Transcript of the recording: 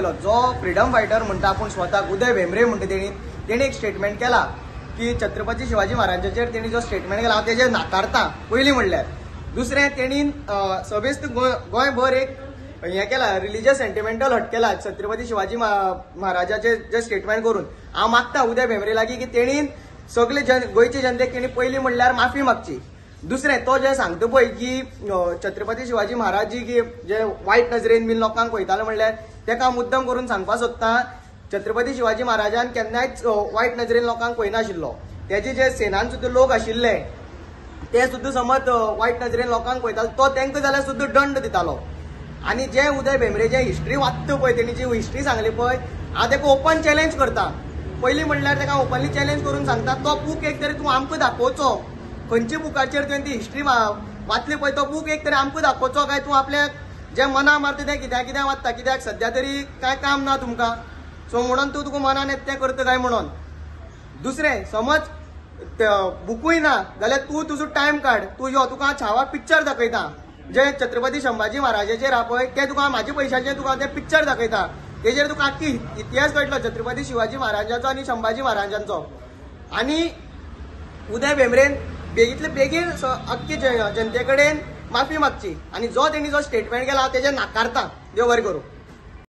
जो freedom fighter म्हणटा आपण स्वतःक उदय भेंब्रे म्हणटा तेणी एक स्टेटमेंट केला की छत्रपती शिवाजी महाराजांचेर तेणी जो स्टेटमेंट केला हांव तेजेर नाकारता पयलीं म्हणल्यार. दुसरें तेणी सभेस्त गोंयभर एक हे केला रिलिजियस सेंटिमेंटल हट केला छत्रपती शिवाजी महाराजाचे जे स्टेटमेंट करून. हांव मागता उदय भेंब्रे लागीं की तेणी सगळे गोंयचे जनतेक तेणी पयलीं म्हणल्यार माफी मागची. दुसरें तो जे सांगता पळय की छत्रपती शिवाजी महाराज जी जे वायट नजरेन बीन लोकांक पळयताले म्हणल्यार तेका मुद्दम करून सांगपाक सोदता छत्रपती शिवाजी महाराजान केन्नाच वायट नजरेन लोकांक पळयनाशिल्लो. तेजे जे सेनान सुद्दां लोक आशिल्ले ते सुद्दां समज वायट नजरेन लोकांक पळयताले तो तेंका जाल्यार सुद्दां दंड दितालो. आनी जे उदय भेंब्रे जे हिस्ट्री वाचता पळय तेणी जी हिस्ट्री सांगली पळय हांव तेका ओपन चॅलेंज करता. पयलीं म्हणल्यार तेका ओपनली चॅलेंज करून सांगता तो बूक एक तरी तूं आमकां दाखोवचो. खंयच्या बुकाचेर तुवें ती हिस्ट्री वाचली पळय तो बूक एक तरी आमकां दाखोवचो काय तूं आपल्याक जे मना मारता तें कित्याक वाचता. कित्याक सध्या तरी कांय काम ना तुमकां सो म्हणून तूं तुका मनान येता तें करता काय म्हणून. दुसरें समज बुकूय ना जाल्यार तूं तुजो टायम काड. तूं यो तुका छावा पिक्चर दाखयता जे छत्रपती संभाजी महाराजाचेर आहा पळय ते तुका म्हाज्या पयशांचेर तुका ते पिक्चर दाखयता. तेजेर तुका आख्खी इतिहास कळटलो छत्रपती शिवाजी महाराजांचो आनी संभाजी महाराजांचो. आनी उदय भेंब्रेन बेगीतले बेगीन अख्खे जनते कडेन माफी मागची. आनी जो तेणी जो स्टेटमेंट केला हांव तेजेर नाकारता. देव बरें करूं.